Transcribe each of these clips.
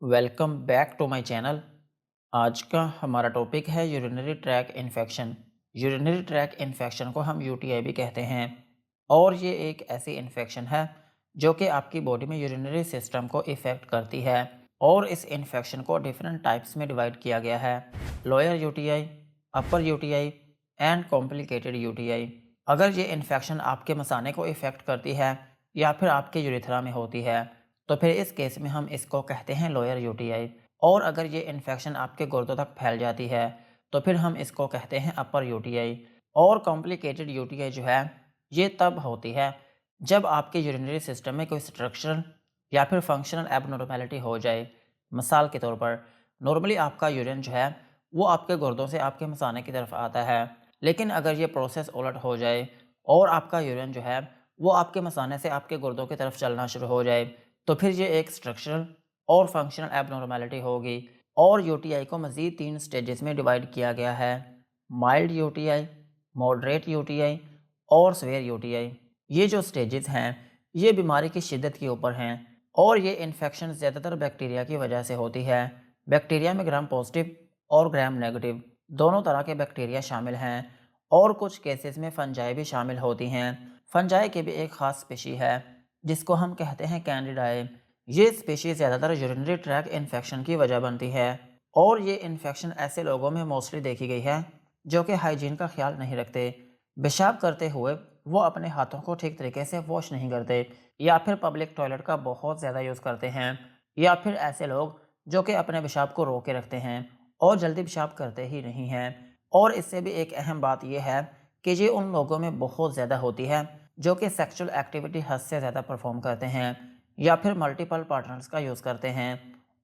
Welcome back to my channel. आज का हमारा टॉपिक है urinary tract infection. Urinary tract infection को हम यूटीआई भी कहते हैं और ये एक ऐसी इन्फेक्शन है जो कि आपकी बॉडी में यूरिनरी सिस्टम को इफ़ेक्ट करती है। और इस इन्फेक्शन को डिफरेंट टाइप्स में डिवाइड किया गया है: lower UTI, upper UTI and complicated UTI. अगर ये इन्फेक्शन आपके मसाने को इफ़ेक्ट करती है या फिर आपके यूरिथ्रा में होती है तो फिर इस केस में हम इसको कहते हैं लोअर यूटीआई। और अगर ये इन्फेक्शन आपके गुर्दों तक फैल जाती है तो फिर हम इसको कहते हैं अपर यूटीआई। और कॉम्प्लिकेटेड यूटीआई जो है ये तब होती है जब आपके यूरिनरी सिस्टम में कोई स्ट्रक्चरल या फिर फंक्शनल एबनॉर्मेलिटी हो जाए। मिसाल के तौर पर नॉर्मली आपका यूरिन जो है वो आपके गुर्दों से आपके मसाने की तरफ आता है, लेकिन अगर ये प्रोसेस उलट हो जाए और आपका यूरिन जो है वो आपके मसाने से आपके गुर्दों की तरफ चलना शुरू हो जाए तो फिर ये एक स्ट्रक्चरल और फंक्शनल एबनॉर्मेलिटी होगी। और यूटीआई को मज़ीद 3 स्टेजेस में डिवाइड किया गया है: माइल्ड यूटीआई, मॉडरेट यूटीआई और सीवियर यूटीआई। ये जो स्टेजेस हैं ये बीमारी की शिद्दत के ऊपर हैं और ये इन्फेक्शन ज़्यादातर बैक्टीरिया की वजह से होती है। बैक्टीरिया में ग्राम पॉजिटिव और ग्राम नेगेटिव दोनों तरह के बैक्टीरिया शामिल हैं और कुछ केसेस में फंजाई भी शामिल होती हैं। फंजाई की भी एक ख़ास स्पीशी है जिसको हम कहते हैं कैंडिडाई। ये स्पीशीज ज़्यादातर यूरिनरी ट्रैक इन्फेक्शन की वजह बनती है और ये इन्फेक्शन ऐसे लोगों में मोस्टली देखी गई है जो कि हाइजीन का ख्याल नहीं रखते। पेशाब करते हुए वो अपने हाथों को ठीक तरीके से वॉश नहीं करते या फिर पब्लिक टॉयलेट का बहुत ज़्यादा यूज़ करते हैं, या फिर ऐसे लोग जो कि अपने पेशाब को रोके रखते हैं और जल्दी पेशाब करते ही नहीं हैं। और इससे भी एक अहम बात यह है कि ये उन लोगों में बहुत ज़्यादा होती है जो कि सेक्सुअल एक्टिविटी हद से ज़्यादा परफॉर्म करते हैं या फिर मल्टीपल पार्टनर्स का यूज़ करते हैं।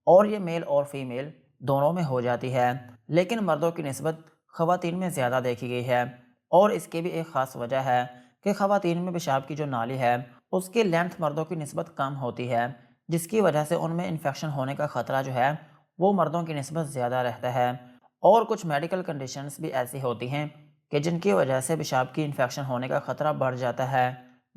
और ये मेल और फीमेल दोनों में हो जाती है, लेकिन मर्दों की निस्बत ख़वातीन में ज़्यादा देखी गई है। और इसकी भी एक ख़ास वजह है कि ख़वातीन में पेशाब की जो नाली है उसकी लेंथ मर्दों की निस्बत कम होती है, जिसकी वजह से उनमें इन्फेक्शन होने का ख़तरा जो है वो मर्दों की निस्बत ज़्यादा रहता है। और कुछ मेडिकल कंडीशंस भी ऐसी होती हैं कि जिनकी वजह से पेशाब की इन्फेक्शन होने का ख़तरा बढ़ जाता है।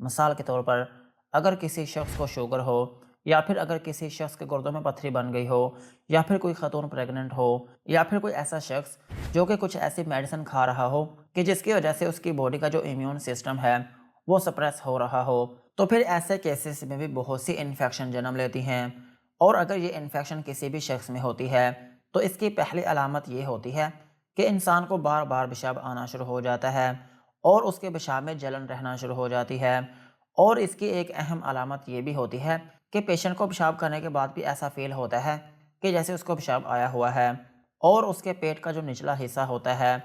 मिसाल के तौर पर अगर किसी शख्स को शुगर हो, या फिर अगर किसी शख्स के गुर्दों में पत्थरी बन गई हो, या फिर कोई ख़तून प्रेग्नेंट हो, या फिर कोई ऐसा शख्स जो कि कुछ ऐसी मेडिसिन खा रहा हो कि जिसकी वजह से उसकी बॉडी का जो इम्यून सिस्टम है वो सप्रेस हो रहा हो, तो फिर ऐसे केसेस में भी बहुत सी इन्फेक्शन जन्म लेती हैं। और अगर ये इन्फेक्शन किसी भी शख्स में होती है तो इसकी पहली अलामत ये होती है कि इंसान को बार बार पेशाब आना शुरू हो जाता है और उसके पेशाब में जलन रहना शुरू हो जाती है। और इसकी एक अहम अलामत ये भी होती है कि पेशेंट को पेशाब करने के बाद भी ऐसा फील होता है कि जैसे उसको पेशाब आया हुआ है। और उसके पेट का जो निचला हिस्सा होता है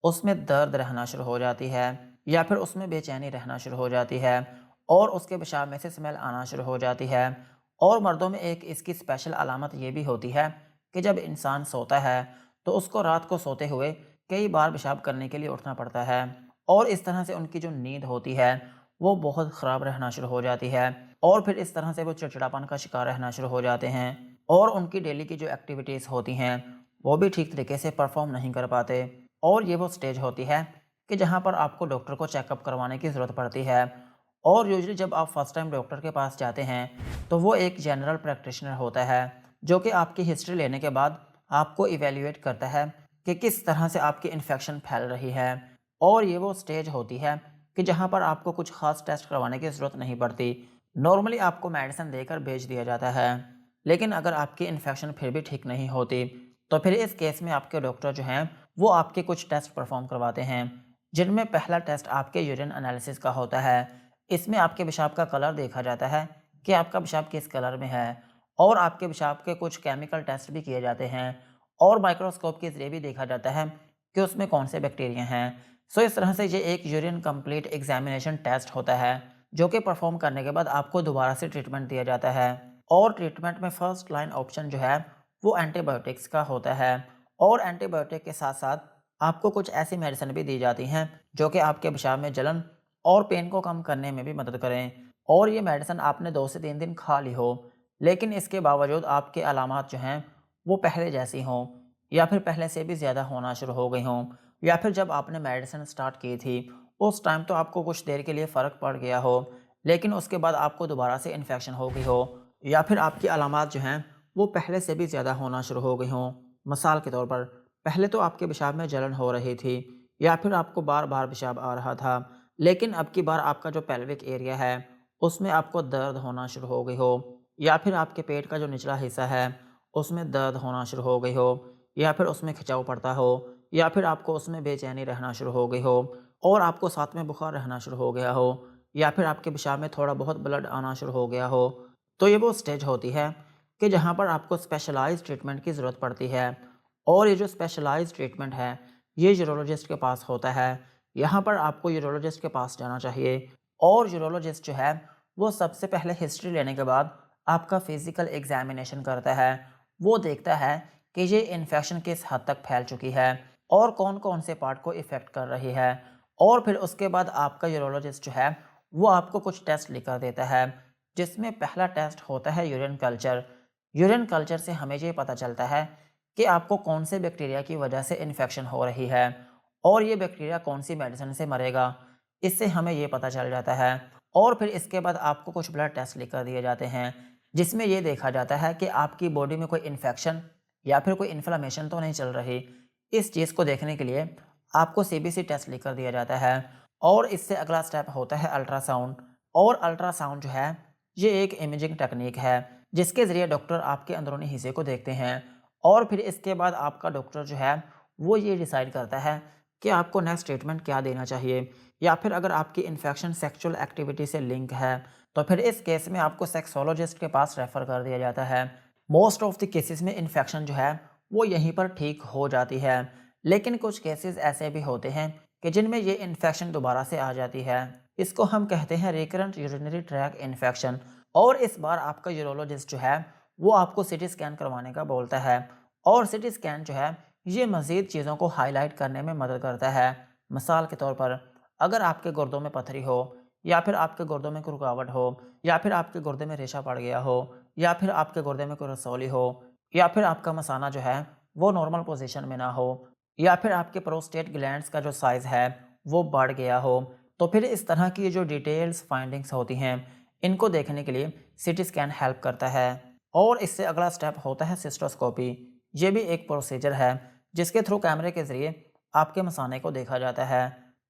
उसमें दर्द रहना शुरू हो जाती है या फिर उसमें बेचैनी रहना शुरू हो जाती है और उसके पेशाब में से स्मेल आना शुरू हो जाती है। और मर्दों में एक इसकी स्पेशल अलामत ये भी होती है कि जब इंसान सोता है तो उसको रात को सोते हुए कई बार पेशाब करने के लिए उठना पड़ता है और इस तरह से उनकी जो नींद होती है वो बहुत ख़राब रहना शुरू हो जाती है और फिर इस तरह से वो चिड़चिड़ापन का शिकार रहना शुरू हो जाते हैं और उनकी डेली की जो एक्टिविटीज़ होती हैं वो भी ठीक तरीके से परफॉर्म नहीं कर पाते। और ये वो स्टेज होती है कि जहाँ पर आपको डॉक्टर को चेकअप करवाने की ज़रूरत पड़ती है। और यूजुअली जब आप फर्स्ट टाइम डॉक्टर के पास जाते हैं तो वो एक जनरल प्रैक्टिशनर होता है जो कि आपकी हिस्ट्री लेने के बाद आपको इवेल्युएट करता है कि किस तरह से आपकी इन्फेक्शन फैल रही है। और ये वो स्टेज होती है कि जहाँ पर आपको कुछ ख़ास टेस्ट करवाने की ज़रूरत नहीं पड़ती। नॉर्मली आपको मेडिसिन देकर भेज दिया जाता है, लेकिन अगर आपकी इन्फेक्शन फिर भी ठीक नहीं होती तो फिर इस केस में आपके डॉक्टर जो हैं वो आपके कुछ टेस्ट परफॉर्म करवाते हैं, जिनमें पहला टेस्ट आपके यूरिन एनालिसिस का होता है। इसमें आपके पेशाब का कलर देखा जाता है कि आपका पेशाब किस कलर में है और आपके पेशाब के कुछ केमिकल टेस्ट भी किए जाते हैं और माइक्रोस्कोप के ज़रिए भी देखा जाता है कि उसमें कौन से बैक्टीरिया हैं। सो इस तरह से ये एक यूरिन कंप्लीट एग्जामिनेशन टेस्ट होता है जो कि परफॉर्म करने के बाद आपको दोबारा से ट्रीटमेंट दिया जाता है। और ट्रीटमेंट में फर्स्ट लाइन ऑप्शन जो है वो एंटीबायोटिक्स का होता है और एंटीबायोटिक के साथ साथ आपको कुछ ऐसी मेडिसिन भी दी जाती हैं जो कि आपके पेशाब में जलन और पेन को कम करने में भी मदद करें। और ये मेडिसिन आपने 2 से 3 दिन खा ली हो, लेकिन इसके बावजूद आपके अलामात जो हैं वो पहले जैसी हों या फिर पहले से भी ज़्यादा होना शुरू हो गई हों, या फिर जब आपने मेडिसिन स्टार्ट की थी उस टाइम तो आपको कुछ देर के लिए फ़र्क पड़ गया हो, लेकिन उसके बाद आपको दोबारा से इन्फेक्शन हो गई हो, या फिर आपकी अलामात जो हैं वो पहले से भी ज़्यादा होना शुरू हो गई हों। मिसाल के तौर पर पहले तो आपके पेशाब में जलन हो रही थी या फिर आपको बार-बार पेशाब आ रहा था, लेकिन अब की बार आपका जो पेल्विक एरिया है, उसमें आपको दर्द होना शुरू हो गई हो या फिर आपके पेट का जो निचला हिस्सा है, उसमें दर्द होना शुरू हो गई हो या फिर उसमें खिंचाव पड़ता हो या फिर आपको उसमें बेचैनी रहना शुरू हो गई हो और आपको साथ में बुखार रहना शुरू हो गया हो या फिर आपके पेशाब में थोड़ा बहुत ब्लड आना शुरू हो गया हो, तो ये वो स्टेज होती है कि जहाँ पर आपको स्पेशलाइज़्ड ट्रीटमेंट की ज़रूरत पड़ती है। और ये जो स्पेशलाइज़्ड ट्रीटमेंट है, ये यूरोलॉजिस्ट के पास होता है। यहाँ पर आपको यूरोलॉजिस्ट के पास जाना चाहिए और यूरोलॉजिस्ट जो है, वो सबसे पहले हिस्ट्री लेने के बाद आपका फ़िज़िकल एग्ज़ामिनेशन करता है। वो देखता है कि ये इन्फेक्शन किस हद तक फैल चुकी है और कौन-कौन से पार्ट को इफ़ेक्ट कर रही है। और फिर उसके बाद आपका यूरोलॉजिस्ट जो है, वो आपको कुछ टेस्ट लिख कर देता है, जिसमें पहला टेस्ट होता है यूरिन कल्चर। यूरिन कल्चर से हमें ये पता चलता है कि आपको कौन से बैक्टीरिया की वजह से इन्फेक्शन हो रही है और ये बैक्टीरिया कौन सी मेडिसिन से मरेगा, इससे हमें ये पता चल जाता है। और फिर इसके बाद आपको कुछ ब्लड टेस्ट लिख कर दिए जाते हैं, जिसमें ये देखा जाता है कि आपकी बॉडी में कोई इन्फेक्शन या फिर कोई इन्फ्लेमेशन तो नहीं चल रही। इस चीज़ को देखने के लिए आपको सीबीसी टेस्ट लिख कर दिया जाता है और इससे अगला स्टेप होता है अल्ट्रासाउंड। और अल्ट्रासाउंड जो है, ये एक इमेजिंग टेक्निक है, जिसके ज़रिए डॉक्टर आपके अंदरूनी हिस्से को देखते हैं और फिर इसके बाद आपका डॉक्टर जो है, वो ये डिसाइड करता है कि आपको नेक्स्ट ट्रीटमेंट क्या देना चाहिए या फिर अगर आपकी इन्फेक्शन सेक्सुअल एक्टिविटी से लिंक है, तो फिर इस केस में आपको सेक्सोलॉजिस्ट के पास रेफ़र कर दिया जाता है। मोस्ट ऑफ द केसेस में इन्फेक्शन जो है, वो यहीं पर ठीक हो जाती है, लेकिन कुछ केसेस ऐसे भी होते हैं कि जिनमें ये इन्फेक्शन दोबारा से आ जाती है। इसको हम कहते हैं रिकरेंट यूरिनरी ट्रैक इन्फेक्शन। और इस बार आपका यूरोलॉजिस्ट जो है, वो आपको सीटी स्कैन करवाने का बोलता है और सीटी स्कैन जो है, ये मज़ीद चीज़ों को हाईलाइट करने में मदद करता है। मिसाल के तौर पर अगर आपके गुर्दों में पथरी हो या फिर आपके गुर्दों में कोई रुकावट हो या फिर आपके गुर्दे में रेशा पड़ गया हो या फिर आपके गुर्दे में कोई रसौली हो या फिर आपका मसाना जो है, वो नॉर्मल पोजीशन में ना हो या फिर आपके प्रोस्टेट ग्लैंड्स का जो साइज़ है, वो बढ़ गया हो, तो फिर इस तरह की ये जो डिटेल्स फाइंडिंग्स होती हैं, इनको देखने के लिए सीटी स्कैन हेल्प करता है। और इससे अगला स्टेप होता है सिस्टोस्कोपी। ये भी एक प्रोसीजर है, जिसके थ्रू कैमरे के ज़रिए आपके मसाने को देखा जाता है।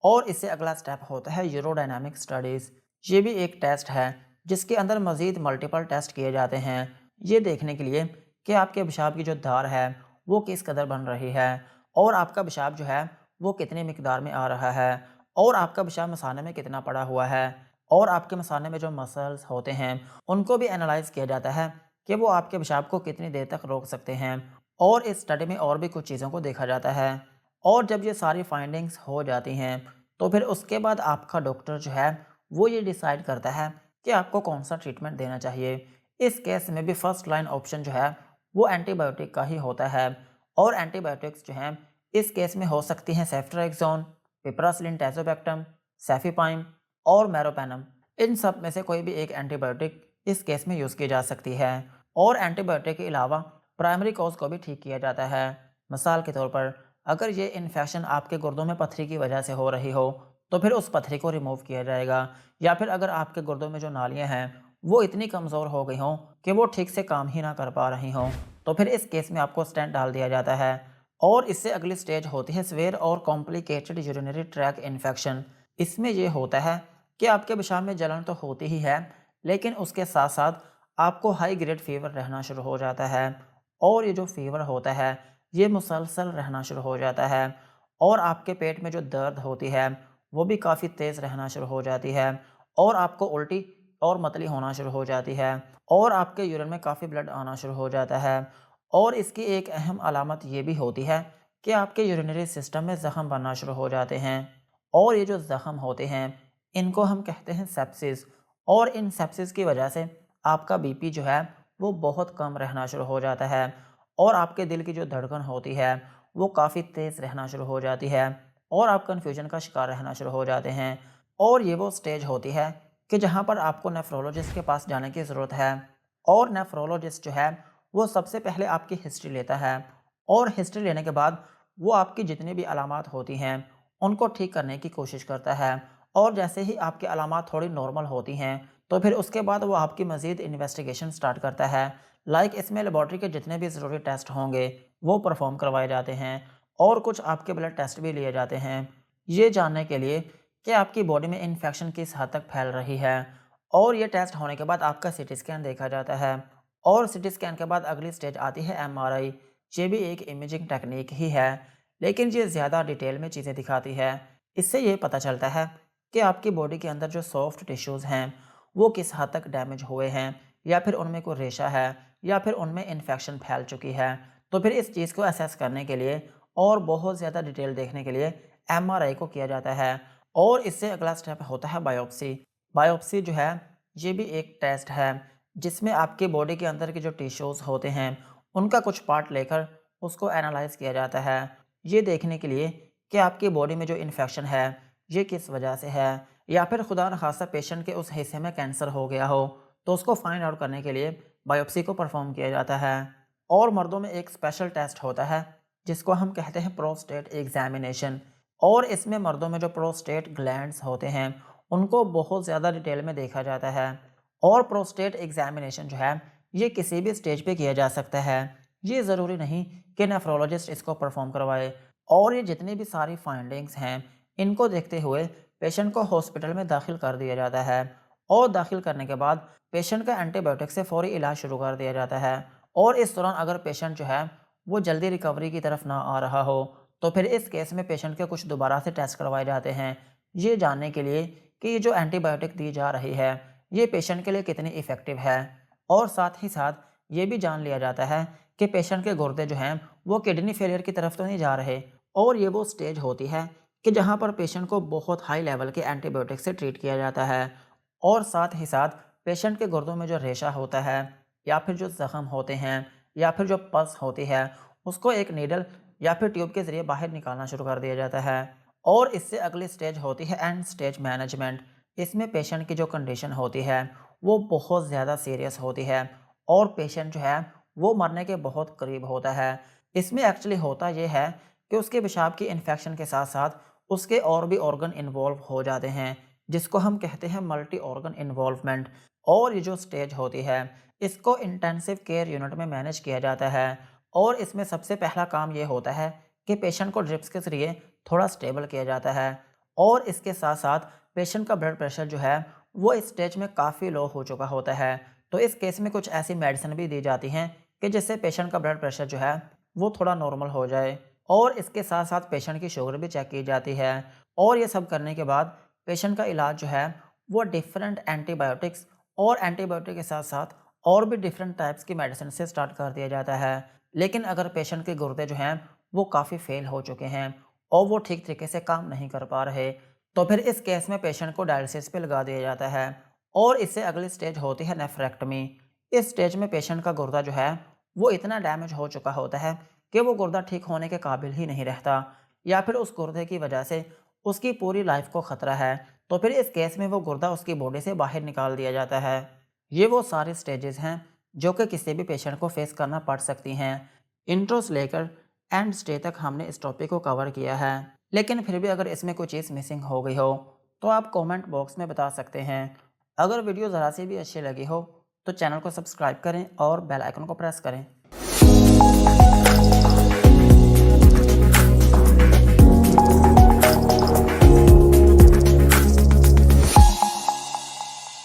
और इससे अगला स्टेप होता है यूरोडायनामिक स्टडीज़। ये भी एक टेस्ट है, जिसके अंदर मज़ीद मल्टीपल टेस्ट किए जाते हैं, ये देखने के लिए कि आपके पेशाब की जो धार है, वो किस कदर बन रही है और आपका पेशाब जो है, वो कितनी मिकदार में आ रहा है और आपका पेशाब मसाने में कितना पड़ा हुआ है और आपके मसाने में जो मसल्स होते हैं, उनको भी एनालाइज़ किया जाता है कि वो आपके पेशाब को कितनी देर तक रोक सकते हैं। और इस स्टडी में और भी कुछ चीज़ों को देखा जाता है और जब ये सारी फाइंडिंग्स हो जाती हैं, तो फिर उसके बाद आपका डॉक्टर जो है, वो ये डिसाइड करता है कि आपको कौन-सा ट्रीटमेंट देना चाहिए। इस केस में भी फर्स्ट लाइन ऑप्शन जो है, वो एंटीबायोटिक का ही होता है और एंटीबायोटिक्स जो हैं, इस केस में हो सकती हैं सेफ्ट्रिएक्सोन, पिपरासिलिन टैज़ोबैक्टम, सेफिपाइम और मेरोपेनम। इन सब में से कोई भी एक एंटीबायोटिक इस केस में यूज़ की जा सकती है और एंटीबायोटिक के अलावा प्राइमरी कॉज़ को भी ठीक किया जाता है। मिसाल के तौर पर अगर ये इन्फेक्शन आपके गुर्दों में पथरी की वजह से हो रही हो, तो फिर उस पथरी को रिमूव किया जाएगा या फिर अगर आपके गुर्दों में जो नालियाँ हैं, वो इतनी कमज़ोर हो गई हों कि वो ठीक से काम ही ना कर पा रही हों, तो फिर इस केस में आपको स्टेंट डाल दिया जाता है। और इससे अगली स्टेज होती है सीवियर और कॉम्प्लिकेटेड यूरिनरी ट्रैक इन्फेक्शन। इसमें ये होता है कि आपके पेशाब में जलन तो होती ही है, लेकिन उसके साथ-साथ आपको हाई ग्रेड फ़ीवर रहना शुरू हो जाता है और ये जो फ़ीवर होता है, ये मुसलसल रहना शुरू हो जाता है और आपके पेट में जो दर्द होती है, वो भी काफ़ी तेज़ रहना शुरू हो जाती है और आपको उल्टी और मतली होना शुरू हो जाती है और आपके यूरिन में काफ़ी ब्लड आना शुरू हो जाता है। और इसकी एक अहम अलामत ये भी होती है कि आपके यूरिनरी सिस्टम में ज़ख़म बनना शुरू हो जाते हैं और ये जो ज़ख़म होते हैं, इनको हम कहते हैं सेप्सिस। और इन सेप्सिस की वजह से आपका बीपी जो है, वो बहुत कम रहना शुरू हो जाता है और आपके दिल की जो धड़कन होती है, वो काफ़ी तेज़ रहना शुरू हो जाती है और आप कन्फ्यूजन का शिकार रहना शुरू हो जाते हैं। और ये वो स्टेज होती है कि जहाँ पर आपको नेफ्रोलॉजिस्ट के पास जाने की ज़रूरत है और नेफ्रोलॉजिस्ट जो है, वो सबसे पहले आपकी हिस्ट्री लेता है और हिस्ट्री लेने के बाद वो आपकी जितनी भी अलामात होती हैं, उनको ठीक करने की कोशिश करता है और जैसे ही आपकी अलामात थोड़ी नॉर्मल होती हैं, तो फिर उसके बाद वो आपकी मज़ीद इन्वेस्टिगेशन स्टार्ट करता है। लाइक इसमें लेबॉर्ट्री के जितने भी ज़रूरी टेस्ट होंगे वो परफॉर्म करवाए जाते हैं और कुछ आपके ब्लड टेस्ट भी लिए जाते हैं, ये जानने के लिए कि आपकी बॉडी में इन्फेक्शन किस हद तक फैल रही है। और ये टेस्ट होने के बाद आपका सीटी स्कैन देखा जाता है और सीटी स्कैन के बाद अगली स्टेज आती है एमआरआई। ये भी एक इमेजिंग टेक्निक ही है, लेकिन ये ज़्यादा डिटेल में चीज़ें दिखाती है। इससे ये पता चलता है कि आपकी बॉडी के अंदर जो सॉफ्ट टिश्यूज़ हैं वो किस हद तक डैमेज हुए हैं, या फिर उनमें कोई रेशा है, या फिर उनमें इन्फेक्शन फैल चुकी है। तो फिर इस चीज़ को असेस करने के लिए और बहुत ज़्यादा डिटेल देखने के लिए एमआरआई को किया जाता है। और इससे अगला स्टेप होता है बायोप्सी। बायोप्सी जो है ये भी एक टेस्ट है जिसमें आपकी बॉडी के अंदर के जो टिश्यूज़ होते हैं उनका कुछ पार्ट लेकर उसको एनालाइज किया जाता है, ये देखने के लिए कि आपकी बॉडी में जो इन्फेक्शन है ये किस वजह से है, या फिर खुदा न खास्ता पेशेंट के उस हिस्से में कैंसर हो गया हो तो उसको फाइंड आउट करने के लिए बायोप्सी को परफॉर्म किया जाता है। और मर्दों में एक स्पेशल टेस्ट होता है जिसको हम कहते हैं प्रोस्टेट एग्जामिनेशन। और इसमें मर्दों में जो प्रोस्टेट ग्लैंड्स होते हैं उनको बहुत ज़्यादा डिटेल में देखा जाता है। और प्रोस्टेट एग्जामिनेशन जो है ये किसी भी स्टेज पे किया जा सकता है, ये ज़रूरी नहीं कि नेफ्रोलॉजिस्ट इसको परफॉर्म करवाए। और ये जितनी भी सारी फाइंडिंग्स हैं इनको देखते हुए पेशेंट को हॉस्पिटल में दाखिल कर दिया जाता है और दाखिल करने के बाद पेशेंट का एंटीबायोटिक से फौरी इलाज शुरू कर दिया जाता है। और इस दौरान अगर पेशेंट जो है वो जल्दी रिकवरी की तरफ ना आ रहा हो तो फिर इस केस में पेशेंट के कुछ दोबारा से टेस्ट करवाए जाते हैं, ये जानने के लिए कि ये जो एंटीबायोटिक दी जा रही है ये पेशेंट के लिए कितनी इफ़ेक्टिव है। और साथ ही साथ ये भी जान लिया जाता है कि पेशेंट के गुर्दे जो हैं वो किडनी फेलियर की तरफ तो नहीं जा रहे। और ये वो स्टेज होती है कि जहाँ पर पेशेंट को बहुत हाई लेवल के एंटीबायोटिक से ट्रीट किया जाता है। और साथ ही साथ पेशेंट के गुर्दों में जो रेशा होता है, या फिर जो ज़ख्म होते हैं, या फिर जो पल्स होती है उसको एक नीडल या फिर ट्यूब के ज़रिए बाहर निकालना शुरू कर दिया जाता है। और इससे अगली स्टेज होती है एंड स्टेज मैनेजमेंट। इसमें पेशेंट की जो कंडीशन होती है वो बहुत ज़्यादा सीरियस होती है और पेशेंट जो है वो मरने के बहुत करीब होता है। इसमें एक्चुअली होता ये है कि उसके पेशाब की इन्फेक्शन के साथ साथ उसके और भी ऑर्गन इन्वॉल्व हो जाते हैं, जिसको हम कहते हैं मल्टी ऑर्गन इन्वॉल्वमेंट। और ये जो स्टेज होती है इसको इंटेंसिव केयर यूनिट में मैनेज किया जाता है। और इसमें सबसे पहला काम ये होता है कि पेशेंट को ड्रिप्स के ज़रिए थोड़ा स्टेबल किया जाता है। और इसके साथ साथ पेशेंट का ब्लड प्रेशर जो है वो इस स्टेज में काफ़ी लो हो चुका होता है, तो इस केस में कुछ ऐसी मेडिसिन भी दी जाती हैं कि जिससे पेशेंट का ब्लड प्रेशर जो है वो थोड़ा नॉर्मल हो जाए। और इसके साथ साथ पेशेंट की शुगर भी चेक की जाती है। और ये सब करने के बाद पेशेंट का इलाज जो है वो डिफरेंट एंटीबायोटिक्स और एंटीबायोटिक के साथ साथ और भी डिफरेंट टाइप्स की मेडिसिन से स्टार्ट कर दिया जाता है। लेकिन अगर पेशेंट के गुर्दे जो हैं वो काफ़ी फेल हो चुके हैं और वो ठीक तरीके से काम नहीं कर पा रहे तो फिर इस केस में पेशेंट को डायलिसिस पे लगा दिया जाता है। और इससे अगली स्टेज होती है नेफ्रेक्टमी। इस स्टेज में पेशेंट का गुर्दा जो है वो इतना डैमेज हो चुका होता है कि वो गुर्दा ठीक होने के काबिल ही नहीं रहता, या फिर उस गुर्दे की वजह से उसकी पूरी लाइफ को ख़तरा है। तो फिर इस केस में वो गुर्दा उसकी बॉडी से बाहर निकाल दिया जाता है। ये वो सारी स्टेजेस हैं जो कि किसी भी पेशेंट को फेस करना पड़ सकती हैं। इंट्रो से लेकर एंड स्टे तक हमने इस टॉपिक को कवर किया है, लेकिन फिर भी अगर इसमें कोई चीज़ मिसिंग हो गई हो तो आप कमेंट बॉक्स में बता सकते हैं। अगर वीडियो ज़रा सी भी अच्छी लगी हो तो चैनल को सब्सक्राइब करें और बेल आइकन को प्रेस करें।